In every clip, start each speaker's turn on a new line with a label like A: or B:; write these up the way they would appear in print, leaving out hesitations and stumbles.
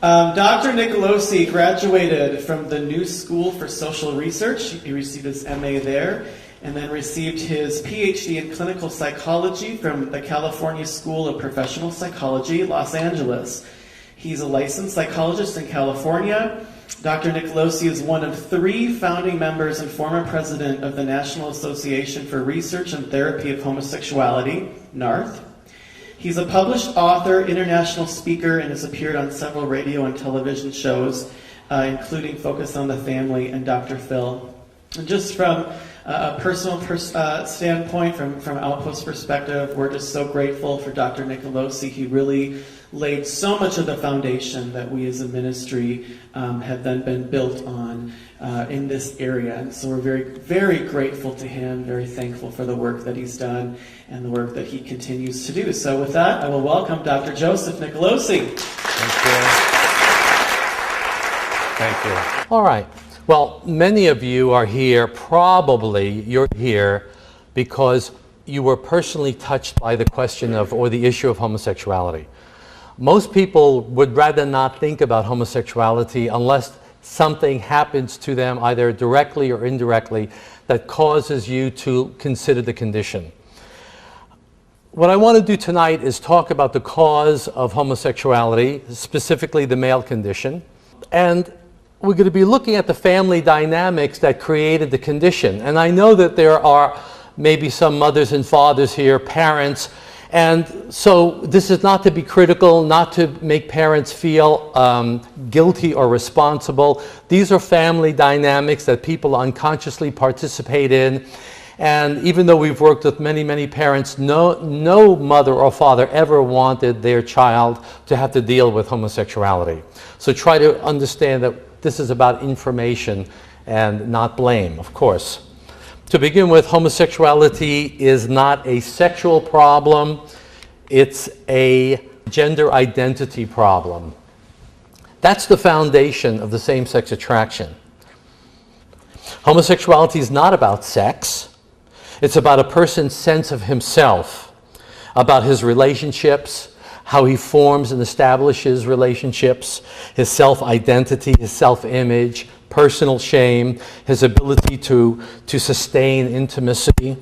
A: Dr. Nicolosi graduated from the New School for Social Research. He received his MA there, and then received his PhD in clinical psychology from the California School of Professional Psychology, Los Angeles. He's a licensed psychologist in California. Dr. Nicolosi is one of 3 founding members and former president of the National Association for Research and Therapy of Homosexuality, NARTH. He's a published author, international speaker, and has appeared on several radio and television shows, including Focus on the Family and Dr. Phil. And just from a personal standpoint, from Outpost perspective, we're just so grateful for Dr. Nicolosi. He really laid so much of the foundation that we as a ministry have then been built on in this area. And so we're very, very grateful to him, very thankful for the work that he's done and the work that he continues to do. So with that, I will welcome Dr. Joseph Nicolosi.
B: Thank you. Thank you. All right. Well, many of you are here, probably you're here because you were personally touched by the question of, or the issue of homosexuality. Most people would rather not think about homosexuality unless something happens to them, either directly or indirectly, that causes you to consider the condition. What I want to do tonight is talk about the cause of homosexuality, specifically the male condition. And we're going to be looking at the family dynamics that created the condition. And I know that there are maybe some mothers and fathers here, parents, and so this is not to be critical, not to make parents feel guilty or responsible. These are family dynamics that people unconsciously participate in. And even though we've worked with many, many parents, no mother or father ever wanted their child to have to deal with homosexuality. So try to understand that this is about information and not blame, of course. To begin with, homosexuality is not a sexual problem, it's a gender identity problem. That's the foundation of the same-sex attraction. Homosexuality is not about sex. It's about a person's sense of himself, about his relationships, how he forms and establishes relationships, his self-identity, his self-image, personal shame, his ability to sustain intimacy.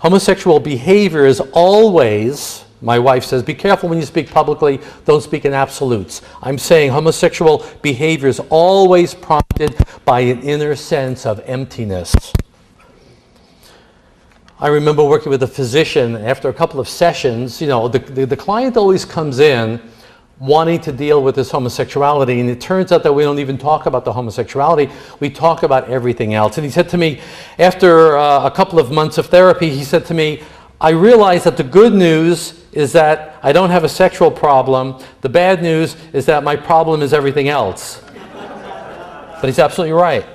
B: Homosexual behavior is always, my wife says, be careful when you speak publicly, don't speak in absolutes. I'm saying homosexual behavior is always prompted by an inner sense of emptiness. I remember working with a physician. After a couple of sessions, you know, the client always comes in wanting to deal with this homosexuality, and it turns out that we don't even talk about the homosexuality, we talk about everything else. And he said to me, after a couple of months of therapy, he said to me, I realize that the good news is that I don't have a sexual problem. The bad news is that my problem is everything else. But he's absolutely right.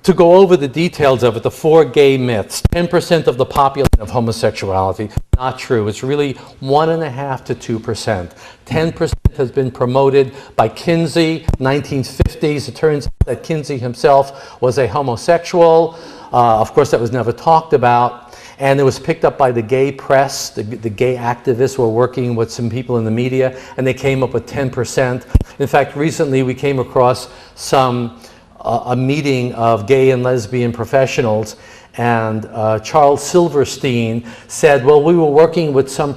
B: To go over the details of it, the 4 gay myths, 10% of the population of homosexuality, not true. It's really 1.5% to 2%. 10% has been promoted by Kinsey, 1950s. It turns out that Kinsey himself was a homosexual. Of course, that was never talked about. And it was picked up by the gay press. The gay activists were working with some people in the media, and they came up with 10%. In fact, recently we came across a meeting of gay and lesbian professionals, and Charles Silverstein said, well, we were working with some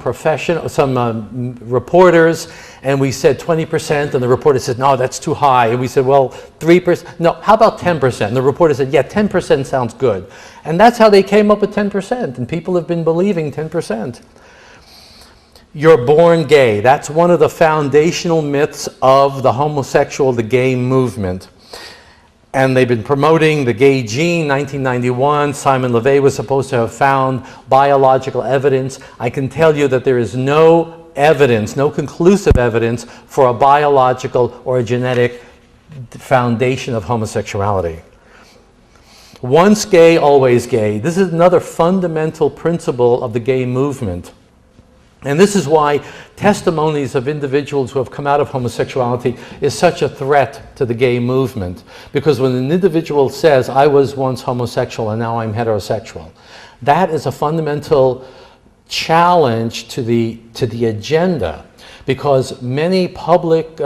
B: reporters, and we said 20%, and the reporter said, no, that's too high. And we said, well, 3%, no, how about 10%? And the reporter said, yeah, 10% sounds good. And that's how they came up with 10%, and people have been believing 10%. You're born gay. That's one of the foundational myths of the homosexual, the gay movement. And they've been promoting the gay gene. 1991, Simon LeVay was supposed to have found biological evidence. I can tell you that there is no evidence, no conclusive evidence for a biological or a genetic foundation of homosexuality. Once gay, always gay. This is another fundamental principle of the gay movement. And this is why testimonies of individuals who have come out of homosexuality is such a threat to the gay movement. Because when an individual says, I was once homosexual and now I'm heterosexual, that is a fundamental challenge to the agenda. because many public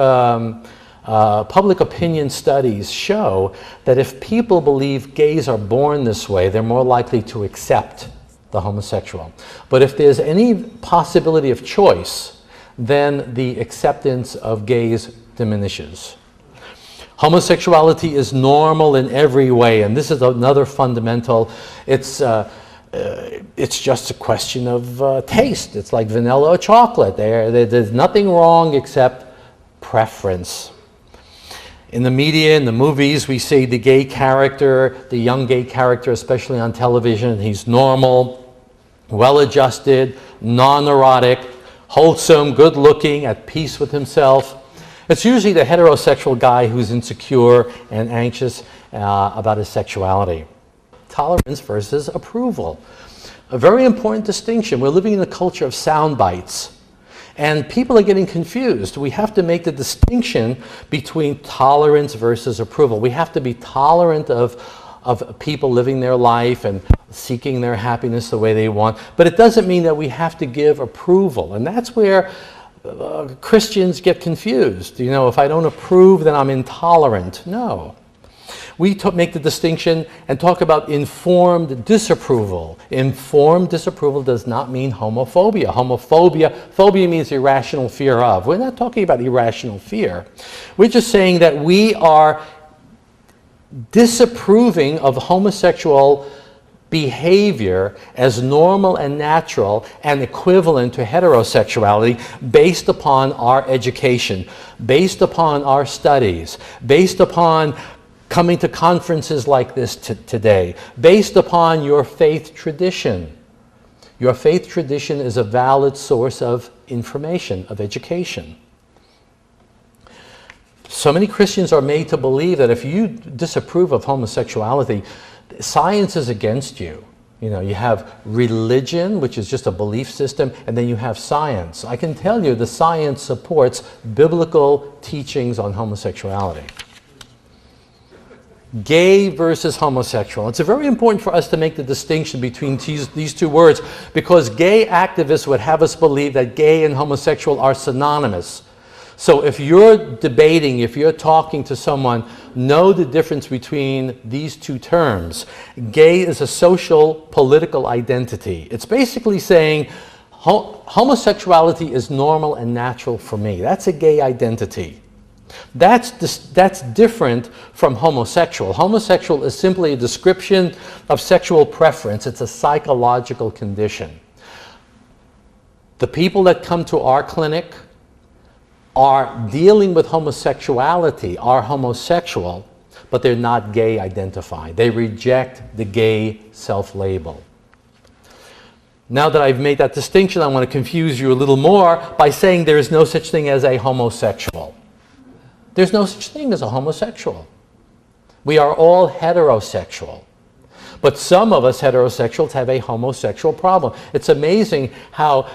B: opinion studies show that if people believe gays are born this way, they're more likely to accept the homosexual. But if there's any possibility of choice, then the acceptance of gays diminishes. Homosexuality is normal in every way, and this is another fundamental. It's just a question of taste. It's like vanilla or chocolate. There's nothing wrong except preference. In the media, in the movies, we see the gay character, the young gay character, especially on television. He's normal, well-adjusted, non-erotic, wholesome, good-looking, at peace with himself. It's usually the heterosexual guy who's insecure and anxious about his sexuality. Tolerance versus approval. A very important distinction. We're living in a culture of sound bites. And people are getting confused. We have to make the distinction between tolerance versus approval. We have to be tolerant of people living their life and seeking their happiness the way they want. But it doesn't mean that we have to give approval. And that's where Christians get confused. You know, if I don't approve, then I'm intolerant. No. We make the distinction and talk about informed disapproval. Informed disapproval does not mean homophobia. Phobia means irrational fear of. We're not talking about irrational fear. We're just saying that we are disapproving of homosexual behavior as normal and natural and equivalent to heterosexuality based upon our education, based upon our studies, based upon coming to conferences like this today, based upon your faith tradition. Your faith tradition is a valid source of information, of education. So many Christians are made to believe that if you disapprove of homosexuality, science is against you. You know, you have religion, which is just a belief system, and then you have science. I can tell you the science supports biblical teachings on homosexuality. Gay versus homosexual. It's very important for us to make the distinction between these two words, because gay activists would have us believe that gay and homosexual are synonymous. So if you're debating, if you're talking to someone, know the difference between these two terms. Gay is a social, political identity. It's basically saying homosexuality is normal and natural for me. That's a gay identity. That's different from homosexual. Homosexual is simply a description of sexual preference. It's a psychological condition. The people that come to our clinic are dealing with homosexuality, are homosexual, but they're not gay identified. They reject the gay self-label. Now that I've made that distinction, I want to confuse you a little more by saying there is no such thing as a homosexual. There's no such thing as a homosexual. We are all heterosexual. But some of us heterosexuals have a homosexual problem. It's amazing how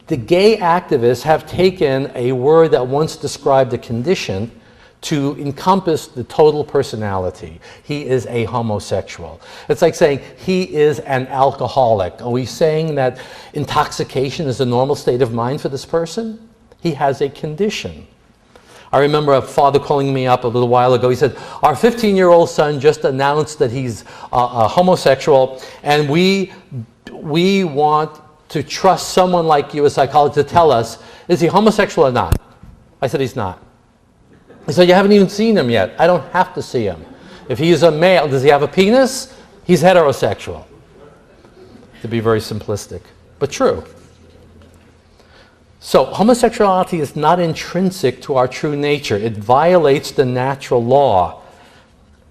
B: the gay activists have taken a word that once described a condition to encompass the total personality. He is a homosexual. It's like saying he is an alcoholic. Are we saying that intoxication is a normal state of mind for this person? He has a condition. I remember a father calling me up a little while ago. He said, our 15-year-old son just announced that he's a homosexual, and we want to trust someone like you, a psychologist, to tell us, is he homosexual or not? I said, he's not. He said, you haven't even seen him yet. I don't have to see him. If he is a male, does he have a penis? He's heterosexual. To be very simplistic, but true. So homosexuality is not intrinsic to our true nature. It violates the natural law,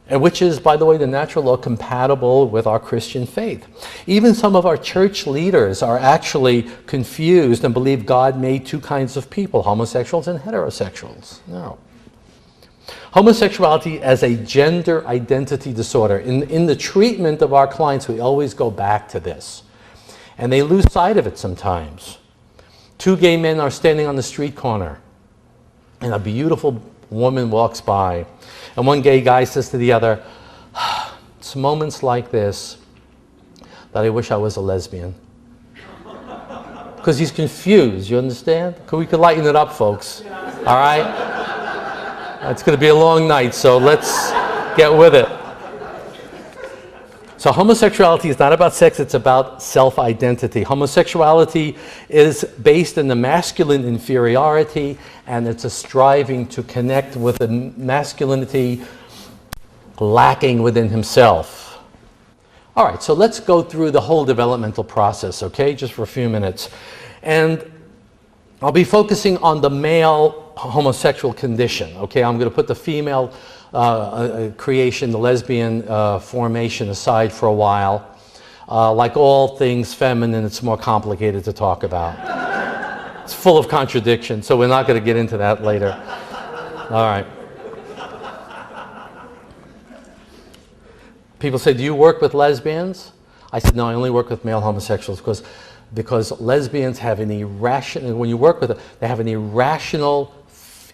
B: and which is, by the way, the natural law compatible with our Christian faith. Even some of our church leaders are actually confused and believe God made two kinds of people, homosexuals and heterosexuals. No. Homosexuality as a gender identity disorder. In the treatment of our clients, we always go back to this. And they lose sight of it sometimes. Two gay men are standing on the street corner, and a beautiful woman walks by. And one gay guy says to the other, it's moments like this that I wish I was a lesbian. Because he's confused, you understand? We could lighten it up, folks. All right? It's going to be a long night, so let's get with it. So homosexuality is not about sex, it's about self-identity. Homosexuality is based in the masculine inferiority, and it's a striving to connect with a masculinity lacking within himself. All right, so let's go through the whole developmental process, okay, just for a few minutes. And I'll be focusing on the male homosexual condition, okay? I'm going to put the female creation, the lesbian formation aside for a while. Like all things feminine, it's more complicated to talk about. It's full of contradictions, so we're not going to get into that later. All right. People say, do you work with lesbians? I said, no, I only work with male homosexuals because lesbians have an irrational, when you work with them, they have an irrational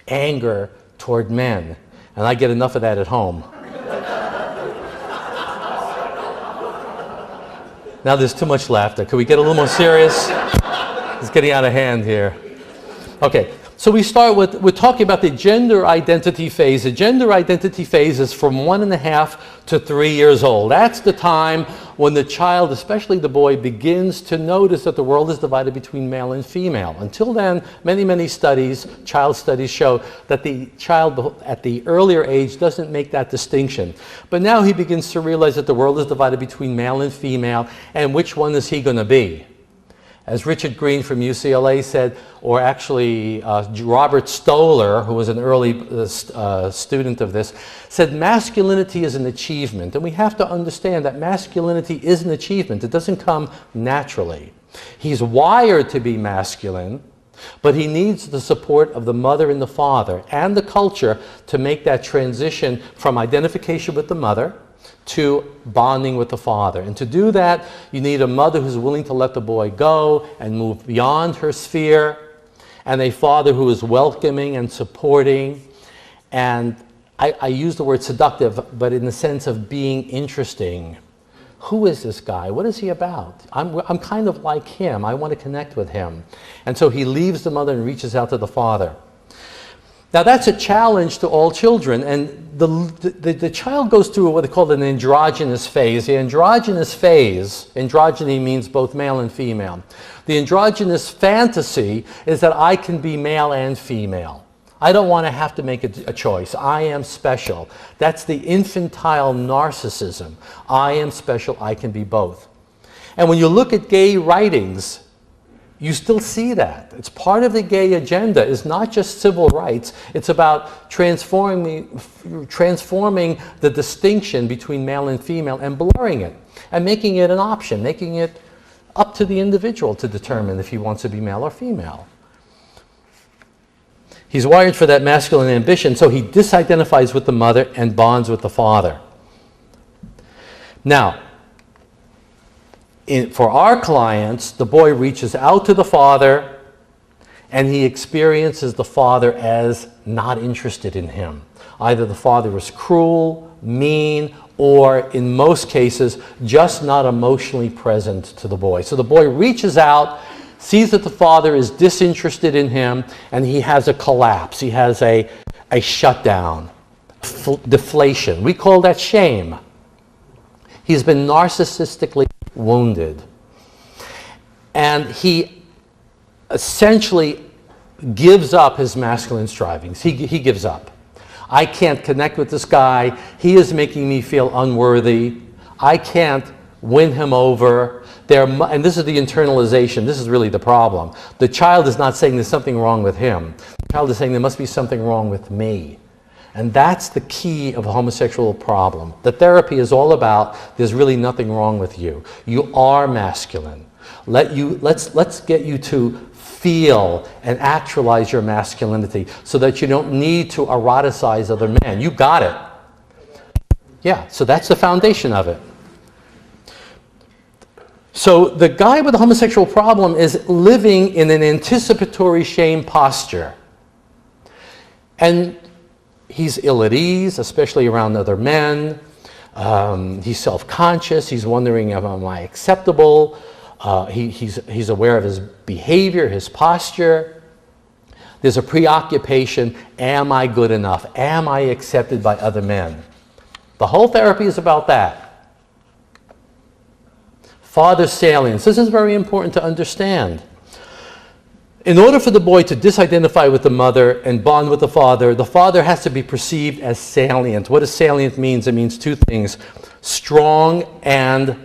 B: anger toward men. And I get enough of that at home. Now there's too much laughter. Could we get a little more serious? It's getting out of hand here. Okay, so we start with, we're talking about the gender identity phase. The gender identity phase is from 1.5 to 3 years old. That's the time when the child, especially the boy, begins to notice that the world is divided between male and female. Until then, many studies, child studies show that the child at the earlier age doesn't make that distinction. But now he begins to realize that the world is divided between male and female, and which one is he going to be? As Richard Green from UCLA said, or actually Robert Stoller, who was an early student of this, said masculinity is an achievement. And we have to understand that masculinity is an achievement. It doesn't come naturally. He's wired to be masculine, but he needs the support of the mother and the father and the culture to make that transition from identification with the mother to bonding with the father. And to do that, you need a mother who's willing to let the boy go and move beyond her sphere, and a father who is welcoming and supporting. And I use the word seductive, but in the sense of being interesting. Who is this guy? What is he about? I'm kind of like him. I want to connect with him. And so he leaves the mother and reaches out to the father. Now that's a challenge to all children, and the child goes through what they call an androgynous phase. The androgynous phase, androgyny means both male and female. The androgynous fantasy is that I can be male and female. I don't want to have to make a choice. I am special. That's the infantile narcissism. I am special, I can be both. And when you look at gay writings, you still see that. It's part of the gay agenda. It's not just civil rights. It's about transforming the distinction between male and female and blurring it and making it an option, making it up to the individual to determine if he wants to be male or female. He's wired for that masculine ambition, so he disidentifies with the mother and bonds with the father. Now, for our clients, the boy reaches out to the father and he experiences the father as not interested in him. Either the father is cruel, mean, or in most cases, just not emotionally present to the boy. So the boy reaches out, sees that the father is disinterested in him, and he has a collapse. He has a shutdown, deflation. We call that shame. He's been narcissistically wounded. And he essentially gives up his masculine strivings. He gives up. I can't connect with this guy. He is making me feel unworthy. I can't win him over. And this is the internalization. This is really the problem. The child is not saying there's something wrong with him. The child is saying there must be something wrong with me. And that's the key of a homosexual problem. The therapy is all about there's really nothing wrong with you. You are masculine. Let's get you to feel and actualize your masculinity so that you don't need to eroticize other men. You got it. Yeah, so that's the foundation of it. So the guy with the homosexual problem is living in an anticipatory shame posture. And he's ill at ease, especially around other men. He's self-conscious. He's wondering, am I acceptable? He's aware of his behavior, his posture. There's a preoccupation. Am I good enough? Am I accepted by other men? The whole therapy is about that. Father salience. This is very important to understand. In order for the boy to disidentify with the mother and bond with the father has to be perceived as salient. What does salient mean? It means two things: strong and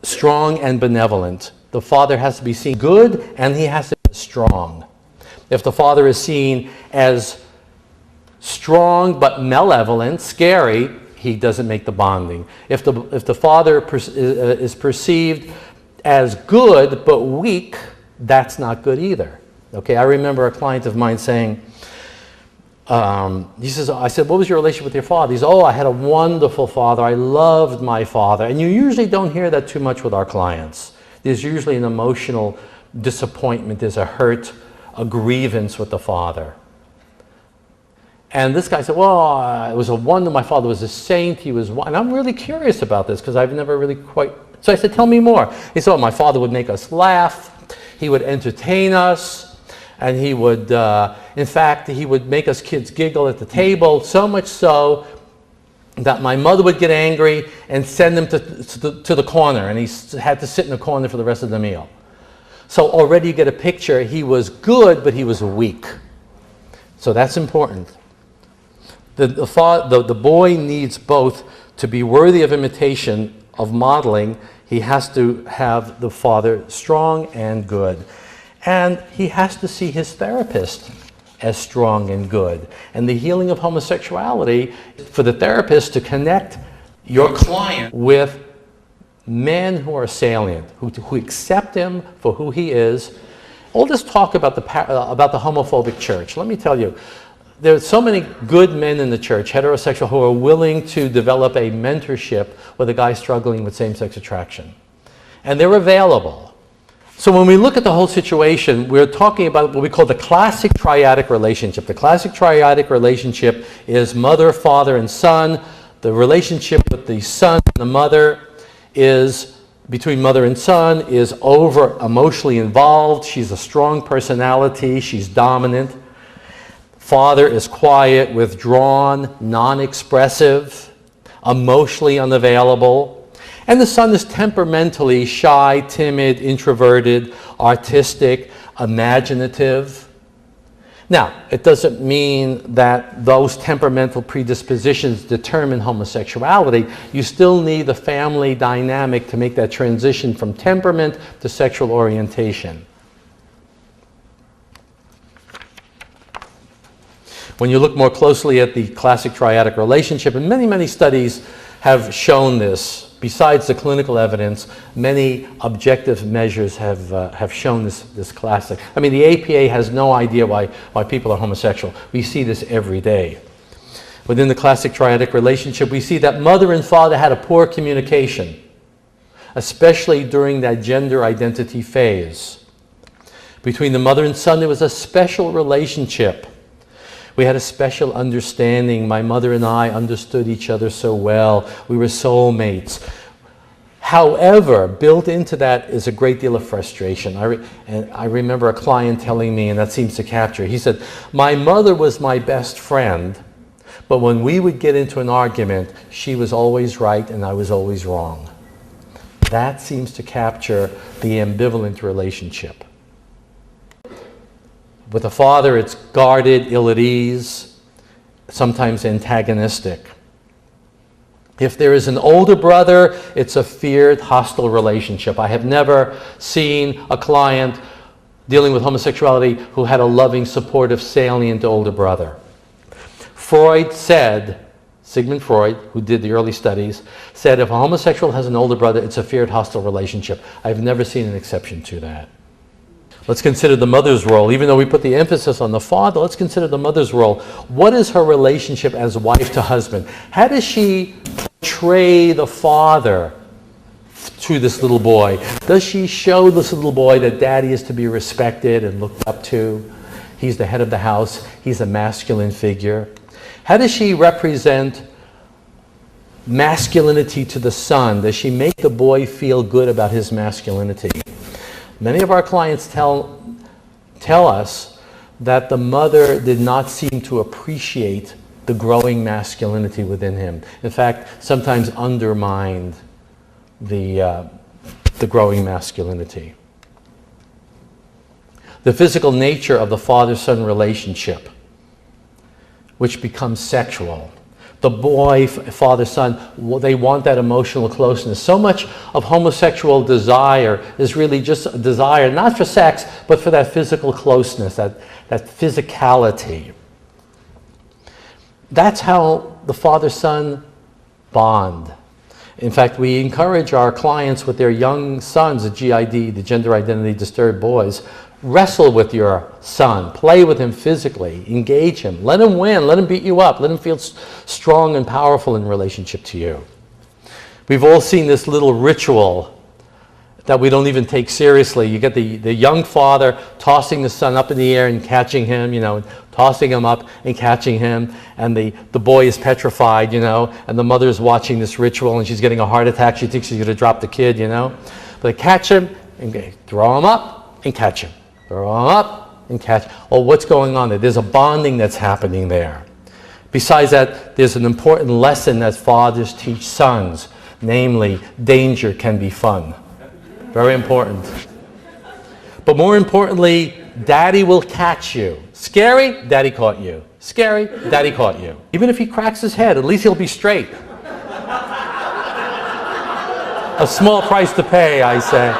B: benevolent. The father has to be seen good, and he has to be strong. If the father is seen as strong but malevolent, scary, he doesn't make the bonding. If the father is perceived as good but weak, that's not good either. Okay, I remember a client of mine saying, I said, what was your relationship with your father? He said, oh, I had a wonderful father. I loved my father. And you usually don't hear that too much with our clients. There's usually an emotional disappointment. There's a hurt, a grievance with the father. And this guy said, well, it was a wonder. My father was a saint. He was one. And I'm really curious about this because I've never really quite... So I said, tell me more. He said, oh, my father would make us laugh. He would entertain us. And he would, in fact, he would make us kids giggle at the table, so much so that my mother would get angry and send him to the corner. And he had to sit in the corner for the rest of the meal. So already you get a picture. He was good, but he was weak. So that's important. The boy needs both to be worthy of imitation, of modeling. He has to have the father strong and good. And he has to see his therapist as strong and good. And the healing of homosexuality, for the therapist to connect your client with men who are salient, who accept him for who he is. All this talk about the homophobic church. Let me tell you, there are so many good men in the church, heterosexual, who are willing to develop a mentorship with a guy struggling with same-sex attraction. And they're available. So when we look at the whole situation, we're talking about what we call the classic triadic relationship. The classic triadic relationship is mother, father, and son. The relationship with the son and the mother is, between mother and son, is over emotionally involved. She's a strong personality. She's dominant. Father is quiet, withdrawn, non-expressive, emotionally unavailable. And the son is temperamentally shy, timid, introverted, artistic, imaginative. Now, it doesn't mean that those temperamental predispositions determine homosexuality. You still need the family dynamic to make that transition from temperament to sexual orientation. When you look more closely at the classic triadic relationship, and many, many studies have shown this. Besides the clinical evidence, many objective measures have shown this classic. I mean, the APA has no idea why people are homosexual. We see this every day. Within the classic triadic relationship, we see that mother and father had a poor communication, especially during that gender identity phase. Between the mother and son, there was a special relationship. We had a special understanding. My mother and I understood each other so well. We were soulmates. However, built into that is a great deal of frustration. I remember a client telling me, and that seems to capture, he said, my mother was my best friend, but when we would get into an argument, she was always right and I was always wrong. That seems to capture the ambivalent relationship. With a father, it's guarded, ill at ease, sometimes antagonistic. If there is an older brother, it's a feared, hostile relationship. I have never seen a client dealing with homosexuality who had a loving, supportive, salient older brother. Freud said, Sigmund Freud, who did the early studies, said if a homosexual has an older brother, it's a feared, hostile relationship. I've never seen an exception to that. Let's consider the mother's role. Even though we put the emphasis on the father, let's consider the mother's role. What is her relationship as wife to husband? How does she portray the father to this little boy? Does she show this little boy that daddy is to be respected and looked up to? He's the head of the house. He's a masculine figure. How does she represent masculinity to the son? Does she make the boy feel good about his masculinity? Many of our clients tell us that the mother did not seem to appreciate the growing masculinity within him. In fact, sometimes undermined the growing masculinity. The physical nature of the father-son relationship, which becomes sexual. The boy, father-son, they want that emotional closeness. So much of homosexual desire is really just a desire, not for sex, but for that physical closeness, that physicality. That's how the father-son bond. In fact, we encourage our clients with their young sons, the GID, the gender identity disturbed boys, wrestle with your son, play with him physically, engage him, let him win, let him beat you up, let him feel strong and powerful in relationship to you. We've all seen this little ritual that we don't even take seriously. You get the young father tossing the son up in the air and catching him, tossing him up and catching him, and the boy is petrified, and the mother is watching this ritual and she's getting a heart attack. She thinks she's going to drop the kid, But they catch him and throw him up and catch him. Throw him up and catch. Oh, what's going on there? There's a bonding that's happening there. Besides that, there's an important lesson that fathers teach sons, namely, danger can be fun. Very important. But more importantly, daddy will catch you. Scary? Daddy caught you. Scary? Daddy caught you. Even if he cracks his head, at least he'll be straight. A small price to pay, I say.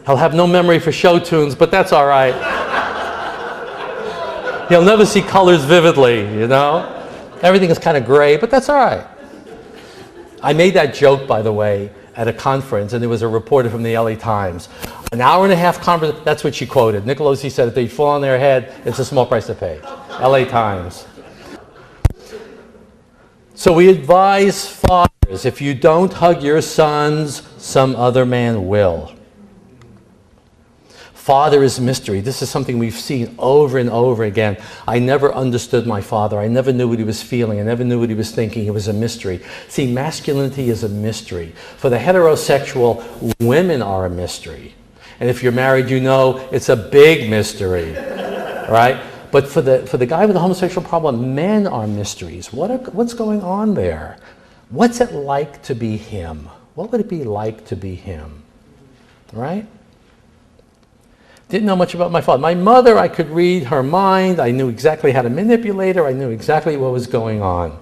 B: He'll have no memory for show tunes, but that's all right. He'll never see colors vividly, Everything is kind of gray, but that's all right. I made that joke, by the way, at a conference, and there was a reporter from the LA Times. An hour and a half conversation, that's what she quoted. Nikolos said, if they fall on their head, it's a small price to pay. LA Times. So we advise fathers, if you don't hug your sons, some other man will. Father is mystery. This is something we've seen over and over again. I never understood my father. I never knew what he was feeling. I never knew what he was thinking. He was a mystery. See, masculinity is a mystery. For the heterosexual, women are a mystery. And if you're married, it's a big mystery, right? But for the guy with the homosexual problem, men are mysteries. What's going on there? What's it like to be him? What would it be like to be him? Right? Didn't know much about my father. My mother, I could read her mind. I knew exactly how to manipulate her. I knew exactly what was going on.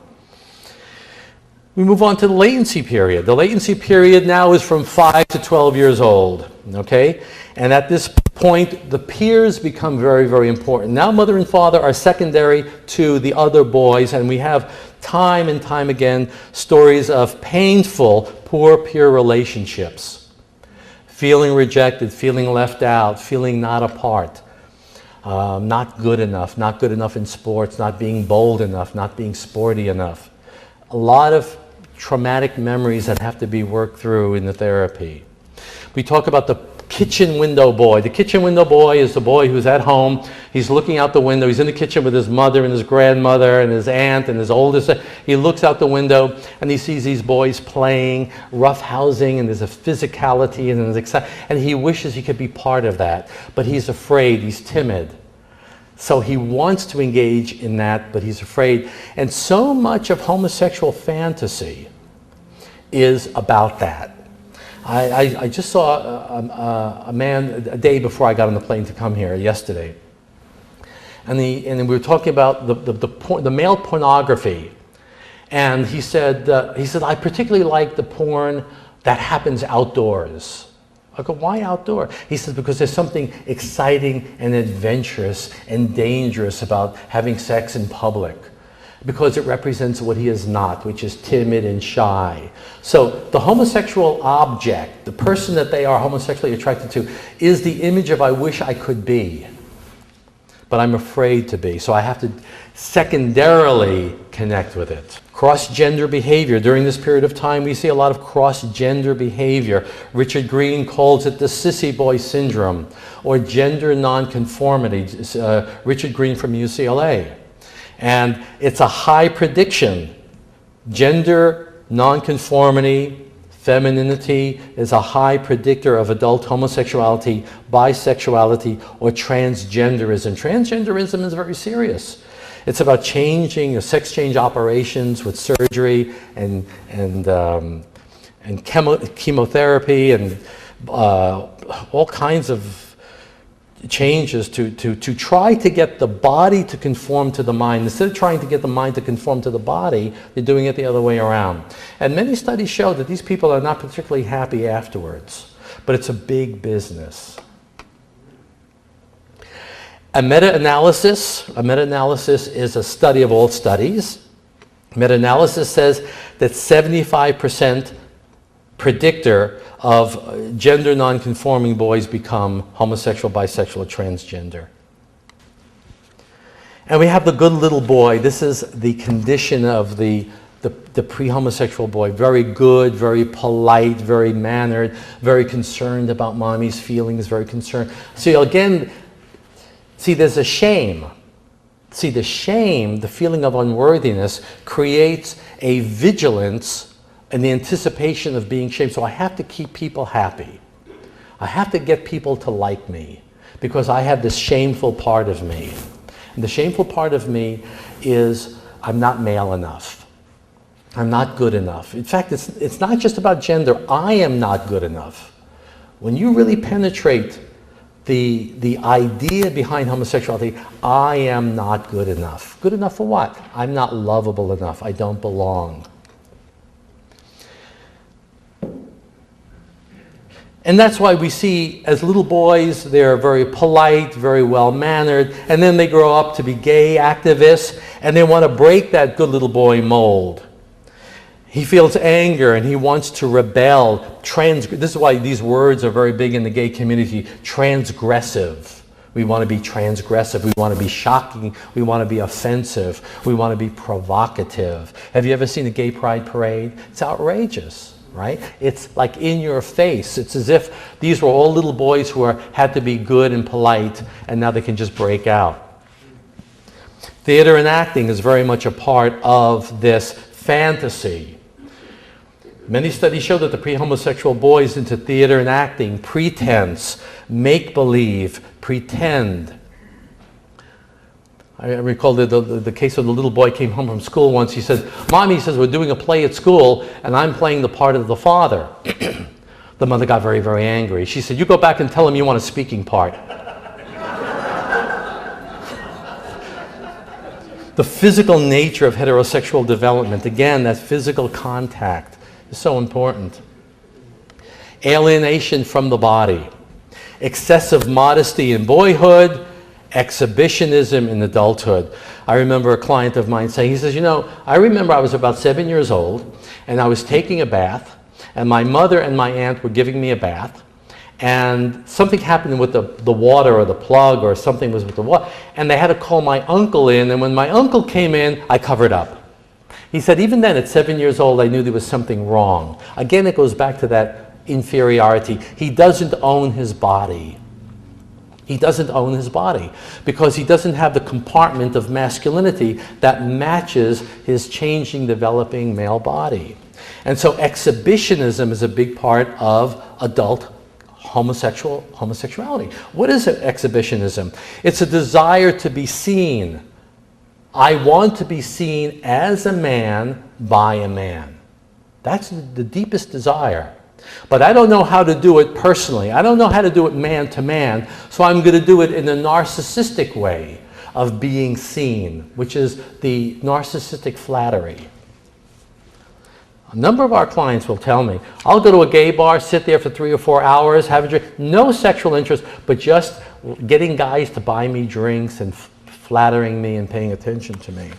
B: We move on to the latency period. The latency period now is from 5 to 12 years old, okay? And at this point, the peers become very, very important. Now mother and father are secondary to the other boys, and we have time and time again stories of painful, poor peer relationships. Feeling rejected, feeling left out, feeling not a part, not good enough in sports, not being bold enough, not being sporty enough. A lot of traumatic memories that have to be worked through in the therapy. We talk about the kitchen window boy. The kitchen window boy is the boy who's at home. He's looking out the window. He's in the kitchen with his mother and his grandmother and his aunt and his oldest. He looks out the window and he sees these boys playing, roughhousing, and there's a physicality and and he wishes he could be part of that. But he's afraid. He's timid. So he wants to engage in that, but he's afraid. And so much of homosexual fantasy is about that. I just saw a man a day before I got on the plane to come here yesterday, and we were talking about the male pornography, and he said I particularly like the porn that happens outdoors. I go, why outdoor? He says because there's something exciting and adventurous and dangerous about having sex in public. Because it represents what he is not, which is timid and shy. So the homosexual object, the person that they are homosexually attracted to, is the image of I wish I could be, but I'm afraid to be. So I have to secondarily connect with it. Cross-gender behavior. During this period of time, we see a lot of cross-gender behavior. Richard Green calls it the sissy boy syndrome, or gender nonconformity. Richard Green from UCLA. And it's a high prediction. Gender nonconformity, femininity is a high predictor of adult homosexuality, bisexuality, or transgenderism. Transgenderism is very serious. It's about changing sex change operations with surgery and chemotherapy and all kinds of changes to try to get the body to conform to the mind. Instead of trying to get the mind to conform to the body, they're doing it the other way around. And many studies show that these people are not particularly happy afterwards, but it's a big business. A meta-analysis is a study of all studies. Meta-analysis says that 75% predictor of gender non-conforming boys become homosexual, bisexual, or transgender. And we have the good little boy. This is the condition of the pre-homosexual boy. Very good, very polite, very mannered, very concerned about mommy's feelings, very concerned. So again, see, there's a shame. See, the shame, the feeling of unworthiness, creates a vigilance and the anticipation of being shamed. So I have to keep people happy. I have to get people to like me because I have this shameful part of me. And the shameful part of me is I'm not male enough. I'm not good enough. In fact, it's not just about gender. I am not good enough. When you really penetrate the idea behind homosexuality, I am not good enough. Good enough for what? I'm not lovable enough. I don't belong. And that's why we see as little boys, they're very polite, very well-mannered, and then they grow up to be gay activists, and they want to break that good little boy mold. He feels anger and he wants to rebel. This is why these words are very big in the gay community. Transgressive. We want to be transgressive. We want to be shocking. We want to be offensive. We want to be provocative. Have you ever seen a gay pride parade? It's outrageous, right? It's like in your face. It's as if these were all little boys who had to be good and polite, and now they can just break out. Theater and acting is very much a part of this fantasy. Many studies show that the pre-homosexual boys into theater and acting, pretense, make-believe, pretend. I recall the case of the little boy came home from school once. He said, "Mommy," he says, "we're doing a play at school and I'm playing the part of the father." The mother got very, very angry. She said, "You go back and tell him you want a speaking part." The physical nature of heterosexual development, again, that physical contact is so important. Alienation from the body, excessive modesty in boyhood, exhibitionism in adulthood. I remember a client of mine saying, he says, "You know, I remember I was about 7 years old and I was taking a bath and my mother and my aunt were giving me a bath and something happened with the water or the plug or something was with the water and they had to call my uncle in, and when my uncle came in, I covered up." He said, even then at 7 years old, I knew there was something wrong. Again, it goes back to that inferiority. He doesn't own his body. He doesn't own his body because he doesn't have the compartment of masculinity that matches his changing, developing male body. And so exhibitionism is a big part of adult homosexuality. What is exhibitionism? It's a desire to be seen. I want to be seen as a man by a man. That's the deepest desire. But I don't know how to do it personally. I don't know how to do it man to man, so I'm going to do it in a narcissistic way of being seen, which is the narcissistic flattery. A number of our clients will tell me, "I'll go to a gay bar, sit there for 3 or 4 hours, have a drink, no sexual interest, but just getting guys to buy me drinks and flattering me and paying attention to me."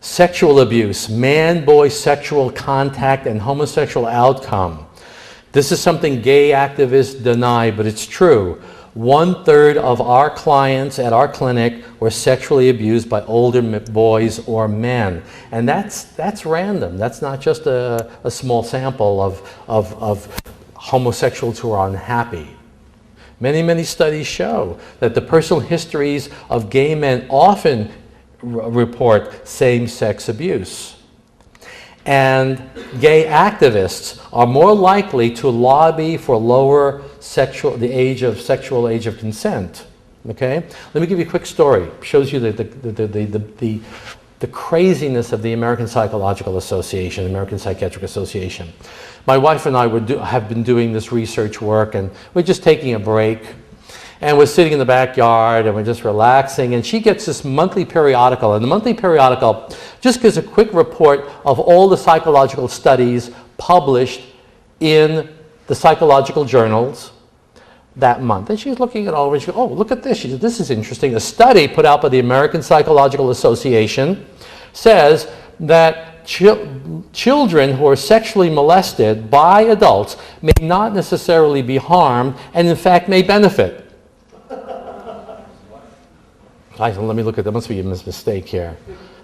B: Sexual abuse, man-boy sexual contact and homosexual outcome. This is something gay activists deny, but it's true. 1/3 of our clients at our clinic were sexually abused by older boys or men. And that's random. That's not just a small sample of homosexuals who are unhappy. Many, many studies show that the personal histories of gay men often report same-sex abuse. And gay activists are more likely to lobby for lower sexual age of consent. Okay? Let me give you a quick story. It shows you the craziness of the American Psychological Association, American Psychiatric Association. My wife and I have been doing this research work, and we're just taking a break. And we're sitting in the backyard, and we're just relaxing. And she gets this monthly periodical. And the monthly periodical just gives a quick report of all the psychological studies published in the psychological journals that month. And she's looking at all, and she goes, oh, look at this. She said, this is interesting. A study put out by the American Psychological Association says that children who are sexually molested by adults may not necessarily be harmed, and in fact may benefit. Let me look at that. Must be a mistake here.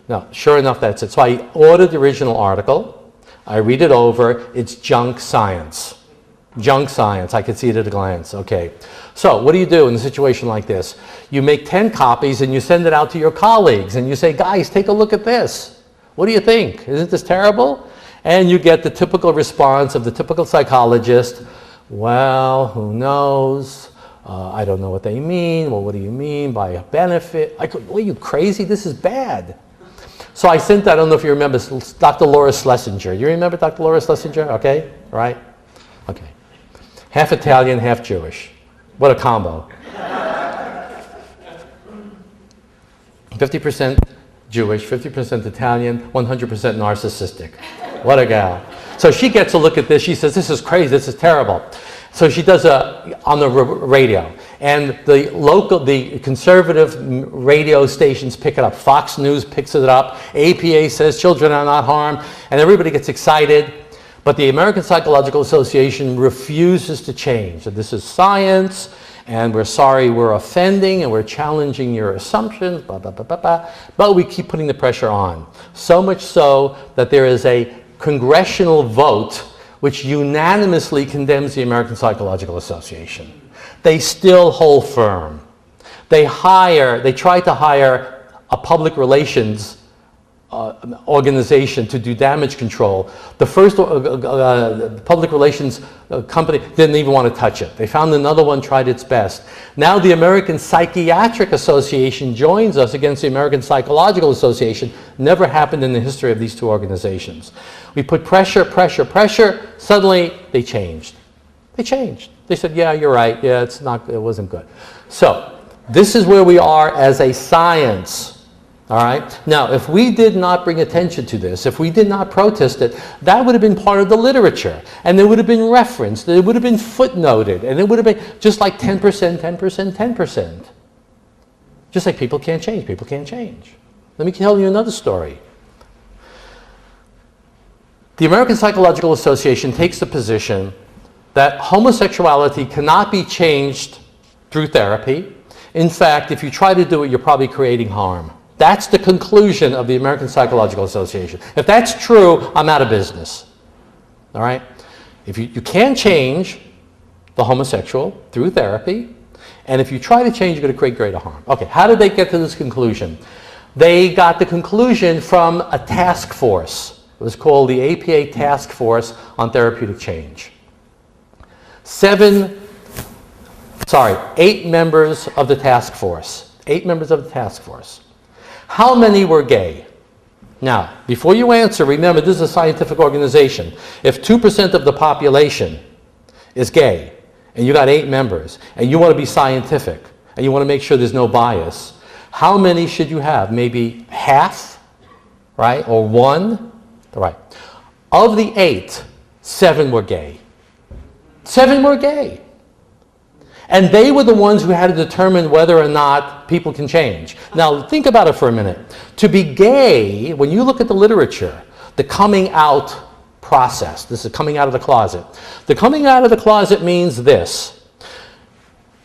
B: No, sure enough, that's it. So I ordered the original article. I read it over. It's junk science. Junk science. I could see it at a glance. Okay. So what do you do in a situation like this? You make 10 copies and you send it out to your colleagues and you say, guys, take a look at this. What do you think? Isn't this terrible? And you get the typical response of the typical psychologist. Well, who knows? I don't know what they mean. Well, what do you mean by a benefit? Are you crazy? This is bad. So I sent, I don't know if you remember, Dr. Laura Schlesinger. You remember Dr. Laura Schlesinger? Okay, right? Okay. Half Italian, half Jewish. What a combo. 50% Jewish, 50% Italian, 100% narcissistic. What a gal. So she gets a look at this. She says, this is crazy. This is terrible. So she does on the radio, and the conservative radio stations pick it up. Fox News picks it up. APA says children are not harmed, and everybody gets excited. But the American Psychological Association refuses to change. That this is science, and we're sorry we're offending, and we're challenging your assumptions, blah, blah, blah, blah, blah. But we keep putting the pressure on. So much so that there is a congressional vote which unanimously condemns the American Psychological Association. They still hold firm. They try to hire a public relations organization to do damage control. The first public relations company didn't even want to touch it. They found another one, tried its best. Now the American Psychiatric Association joins us against the American Psychological Association. Never happened in the history of these two organizations. We put pressure, pressure, pressure. Suddenly they changed. They changed. They said, yeah, you're right. Yeah, it wasn't good. So this is where we are as a science. All right. Now, if we did not bring attention to this, if we did not protest it, that would have been part of the literature, and it would have been referenced, it would have been footnoted, and it would have been just like 10%, 10%, 10%. Just like people can't change. People can't change. Let me tell you another story. The American Psychological Association takes the position that homosexuality cannot be changed through therapy. In fact, if you try to do it, you're probably creating harm. That's the conclusion of the American Psychological Association. If that's true, I'm out of business. All right? If you can change the homosexual through therapy, and if you try to change, you're going to create greater harm. Okay, how did they get to this conclusion? They got the conclusion from a task force. It was called the APA Task Force on Therapeutic Change. 8 members of the task force. 8 members of the task force. How many were gay? Now, before you answer, remember this is a scientific organization. If 2% of the population is gay, and you got 8 members, and you want to be scientific, and you want to make sure there's no bias, how many should you have? Maybe half, right? Or 1? Right. Of the 8, 7 were gay. 7 were gay. And they were the ones who had to determine whether or not people can change. Now, think about it for a minute. To be gay, when you look at the literature, the coming out process, this is coming out of the closet. The coming out of the closet means this.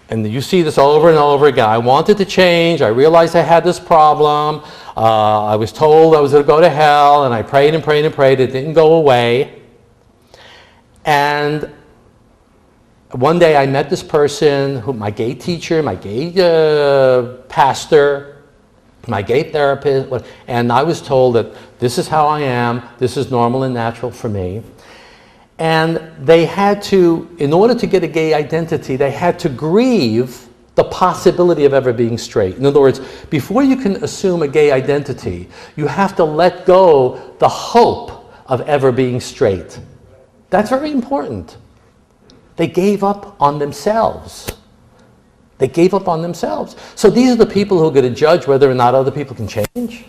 B: And you see this over and over again. I wanted to change. I realized I had this problem. I was told I was going to go to hell, and I prayed and prayed and prayed. It didn't go away. And one day I met this person, my gay teacher, my gay pastor, my gay therapist, and I was told that this is how I am, this is normal and natural for me. And they had to, in order to get a gay identity, they had to grieve the possibility of ever being straight. In other words, before you can assume a gay identity, you have to let go the hope of ever being straight. That's very important. They gave up on themselves. They gave up on themselves. So these are the people who are going to judge whether or not other people can change.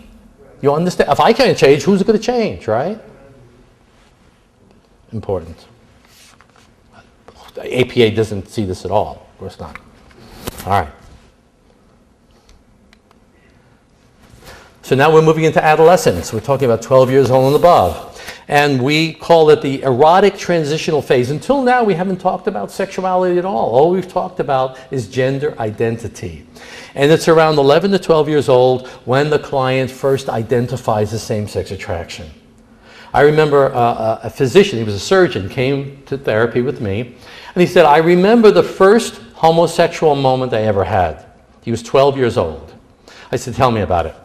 B: You understand? If I can't change, who's going to change, right? Important. The APA doesn't see this at all. Of course not. All right. So now we're moving into adolescence. We're talking about 12 years old and above. And we call it the erotic transitional phase. Until now, we haven't talked about sexuality at all. All we've talked about is gender identity. And it's around 11 to 12 years old when the client first identifies as same-sex attraction. I remember a physician, he was a surgeon, came to therapy with me, and he said, I remember the first homosexual moment I ever had. He was 12 years old. I said, tell me about it.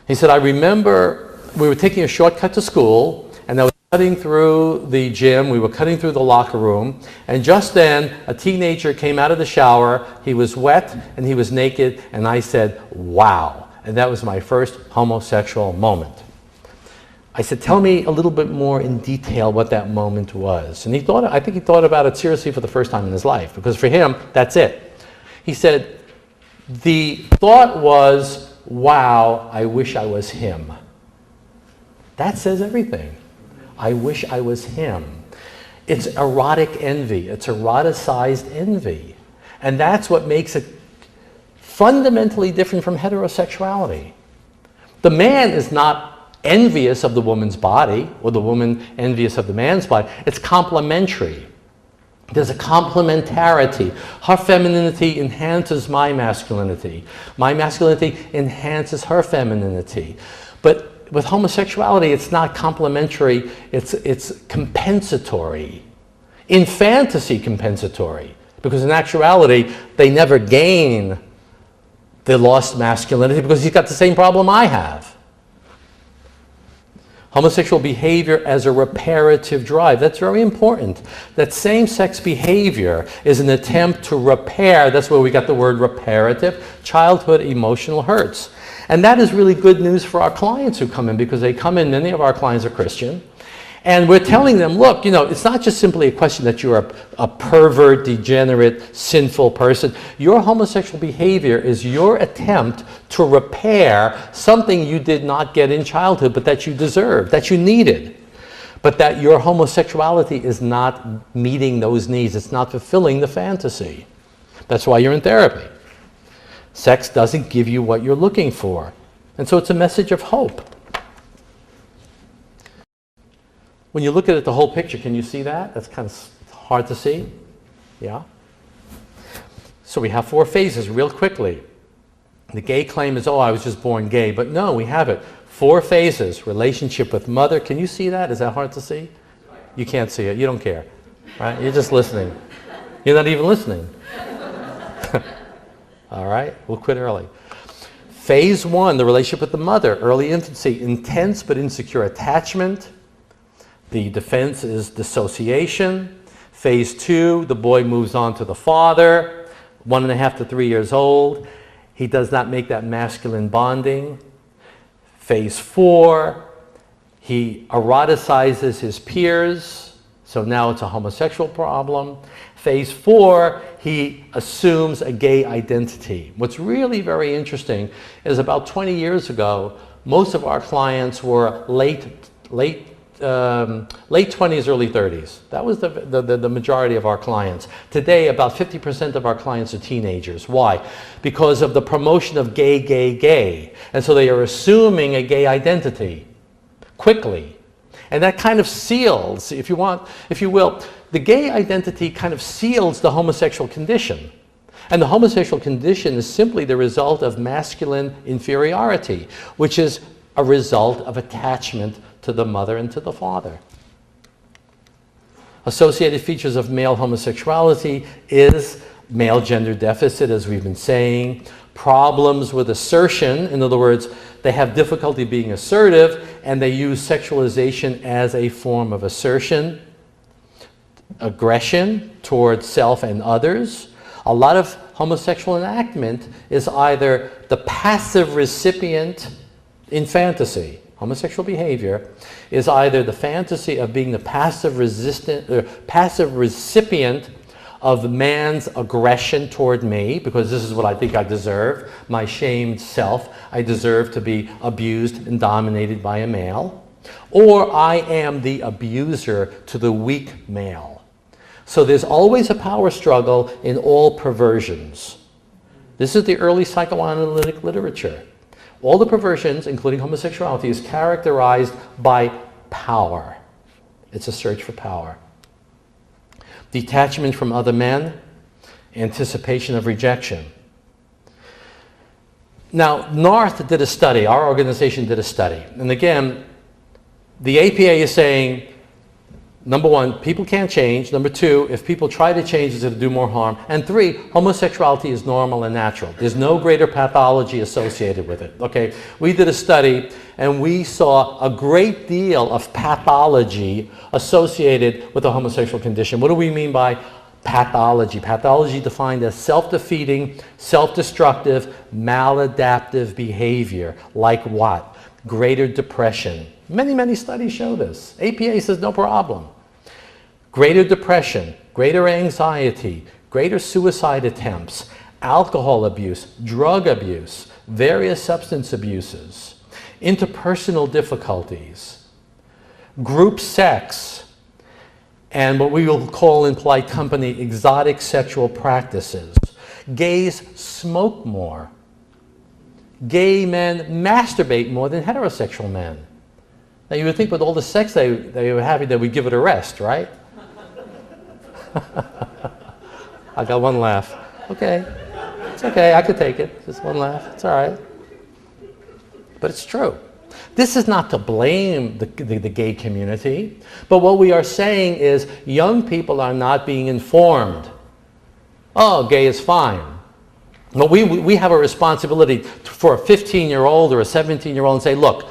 B: He said, I remember we were taking a shortcut to school, and I was cutting through the gym, we were cutting through the locker room, and just then a teenager came out of the shower, he was wet and he was naked, and I said, wow. And that was my first homosexual moment. I said, tell me a little bit more in detail what that moment was. And I think he thought about it seriously for the first time in his life, because for him, that's it. He said, the thought was, wow, I wish I was him. That says everything. I wish I was him. It's erotic envy. It's eroticized envy. And that's what makes it fundamentally different from heterosexuality. The man is not envious of the woman's body, or the woman envious of the man's body. It's complementary. There's a complementarity. Her femininity enhances my masculinity. My masculinity enhances her femininity. But with homosexuality, it's not complementary, it's compensatory. In fantasy, compensatory. Because in actuality, they never gain the lost masculinity because he's got the same problem I have. Homosexual behavior as a reparative drive. That's very important. That same-sex behavior is an attempt to repair, that's where we got the word reparative, childhood emotional hurts. And that is really good news for our clients who come in, because they come in, many of our clients are Christian, and we're telling them, look, you know, it's not just simply a question that you're a pervert, degenerate, sinful person. Your homosexual behavior is your attempt to repair something you did not get in childhood, but that you deserved, that you needed. But that your homosexuality is not meeting those needs. It's not fulfilling the fantasy. That's why you're in therapy. Sex doesn't give you what you're looking for. And so it's a message of hope. When you look at it, the whole picture, can you see that? That's kind of hard to see. Yeah? So we have 4 phases real quickly. The gay claim is, oh, I was just born gay. But no, we have it. 4 phases. Relationship with mother. Can you see that? Is that hard to see? You can't see it. You don't care. Right? You're just listening. You're not even listening. All right? We'll quit early. Phase 1, the relationship with the mother. Early infancy. Intense but insecure attachment. The defense is dissociation. Phase 2, the boy moves on to the father, 1.5 to 3 years old. He does not make that masculine bonding. Phase 4, he eroticizes his peers, so now it's a homosexual problem. Phase 4, he assumes a gay identity. What's really very interesting is about 20 years ago, most of our clients were late 20s, early 30s. That was the majority of our clients. Today, about 50% of our clients are teenagers. Why? Because of the promotion of gay, gay, gay. And so they are assuming a gay identity quickly. And that kind of seals, if you will, the gay identity kind of seals the homosexual condition. And the homosexual condition is simply the result of masculine inferiority, which is a result of attachment to the mother and to the father. Associated features of male homosexuality is male gender deficit, as we've been saying, problems with assertion. In other words, they have difficulty being assertive, and they use sexualization as a form of assertion. Aggression towards self and others. A lot of homosexual enactment is either the passive recipient in fantasy. Homosexual behavior is either the fantasy of being the passive recipient of man's aggression toward me, because this is what I think I deserve, my shamed self. I deserve to be abused and dominated by a male. Or I am the abuser to the weak male. So there's always a power struggle in all perversions. This is the early psychoanalytic literature. All the perversions, including homosexuality, is characterized by power. It's a search for power. Detachment from other men, anticipation of rejection. Now, North did a study, our organization did a study. And again, the APA is saying, number one, people can't change. Number two, if people try to change, it's going to do more harm. And three, homosexuality is normal and natural. There's no greater pathology associated with it. Okay, we did a study and we saw a great deal of pathology associated with the homosexual condition. What do we mean by pathology? Pathology defined as self-defeating, self-destructive, maladaptive behavior. Like what? Greater depression. Many, many studies show this. APA says no problem. Greater depression, greater anxiety, greater suicide attempts, alcohol abuse, drug abuse, various substance abuses, interpersonal difficulties, group sex, and what we will call in polite company exotic sexual practices. Gays smoke more. Gay men masturbate more than heterosexual men. Now you would think with all the sex they were having that we'd give it a rest, right? I got one laugh. Okay, it's okay, I could take it. Just one laugh, it's all right. But it's true. This is not to blame the gay community, but what we are saying is young people are not being informed. Oh, gay is fine. But we have a responsibility for a 15-year-old or a 17-year-old and say, look,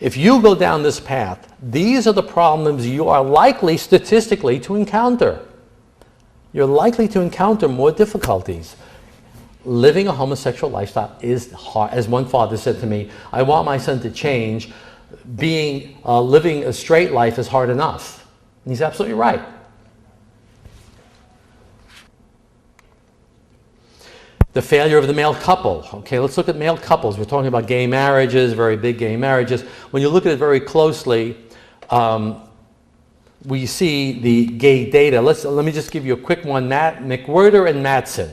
B: if you go down this path, these are the problems you are likely statistically to encounter. You're likely to encounter more difficulties. Living a homosexual lifestyle is hard. As one father said to me, I want my son to change. Living a straight life is hard enough. And he's absolutely right. The failure of the male couple. Okay, let's look at male couples. We're talking about gay marriages, very big gay marriages. When you look at it very closely, we see the gay data. Let me just give you a quick one. McWhirter and Mattson.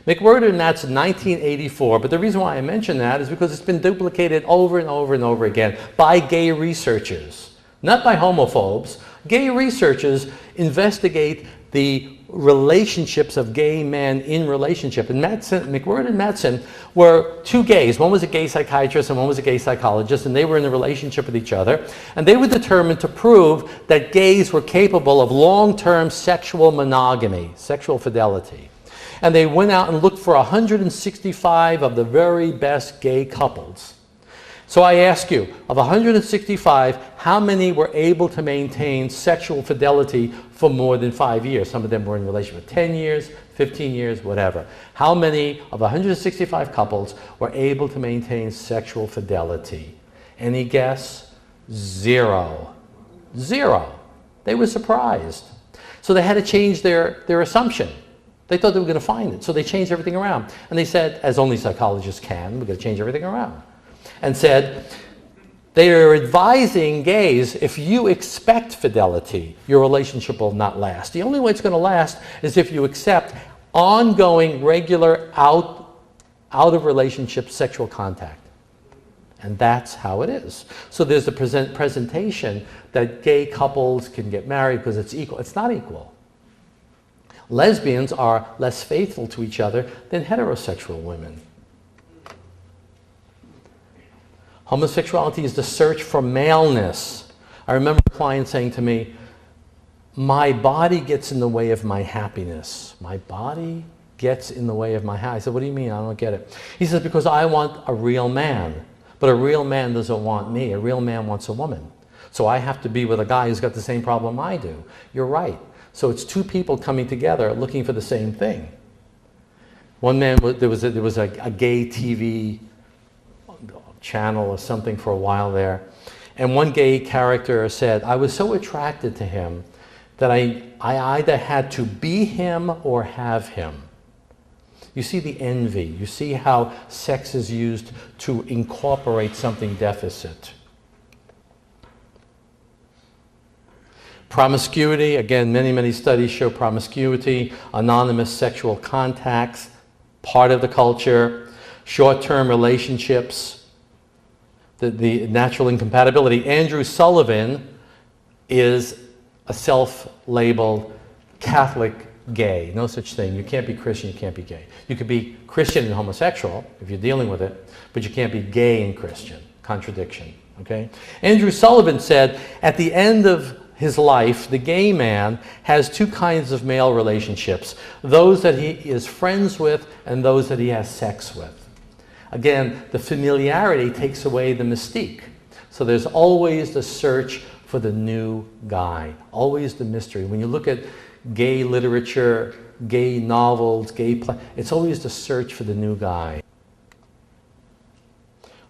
B: McWhirter and Mattson, 1984. But the reason why I mention that is because it's been duplicated over and over and over again by gay researchers, not by homophobes. Gay researchers investigate the relationships of gay men in relationship. And McWhirter and Mattson were two gays. One was a gay psychiatrist and one was a gay psychologist, and they were in a relationship with each other. And they were determined to prove that gays were capable of long-term sexual monogamy, sexual fidelity. And they went out and looked for 165 of the very best gay couples. So I ask you, of 165, how many were able to maintain sexual fidelity for more than 5 years? Some of them were in relationship for 10 years, 15 years, whatever. How many of 165 couples were able to maintain sexual fidelity? Any guess? Zero. Zero. They were surprised. So they had to change their assumption. They thought they were going to find it, so they changed everything around. And they said, as only psychologists can, we're going to change everything around. And said, they are advising gays, if you expect fidelity, your relationship will not last. The only way it's going to last is if you accept ongoing, regular, out of relationship sexual contact. And that's how it is. So there's a presentation that gay couples can get married because it's equal. It's not equal. Lesbians are less faithful to each other than heterosexual women. Homosexuality is the search for maleness. I remember a client saying to me, my body gets in the way of my happiness. My body gets in the way of my happiness. I said, what do you mean? I don't get it. He says, because I want a real man. But a real man doesn't want me. A real man wants a woman. So I have to be with a guy who's got the same problem I do. You're right. So it's two people coming together looking for the same thing. One man, there was a gay TV channel or something for a while there. And one gay character said, I was so attracted to him that I either had to be him or have him. You see the envy. You see how sex is used to incorporate something deficit. Promiscuity, again, many studies show promiscuity, anonymous sexual contacts, part of the culture, short-term relationships, the natural incompatibility. Andrew Sullivan is a self-labeled Catholic gay. No such thing. You can't be Christian, you can't be gay. You could be Christian and homosexual if you're dealing with it, but you can't be gay and Christian. Contradiction. Okay? Andrew Sullivan said, at the end of his life, the gay man has two kinds of male relationships. Those that he is friends with and those that he has sex with. Again, the familiarity takes away the mystique. So there's always the search for the new guy. Always the mystery. When you look at gay literature, gay novels, it's always the search for the new guy.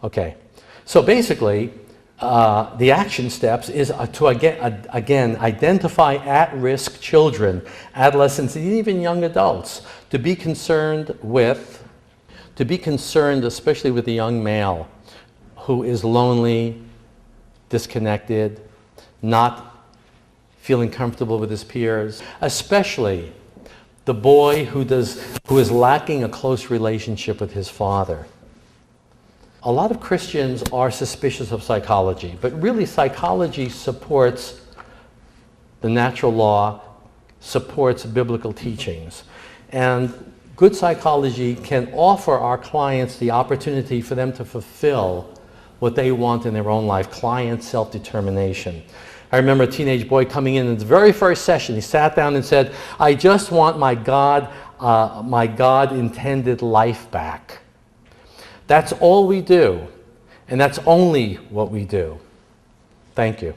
B: Okay, so basically, the action steps is to again identify at-risk children, adolescents, and even young adults, to be concerned, especially with the young male who is lonely, disconnected, not feeling comfortable with his peers, especially the boy who is lacking a close relationship with his father. A lot of Christians are suspicious of psychology, but really psychology supports the natural law, supports biblical teachings. And good psychology can offer our clients the opportunity for them to fulfill what they want in their own life, client self-determination. I remember a teenage boy coming in his very first session. He sat down and said, I just want my God-intended life back. That's all we do, and that's only what we do. Thank you.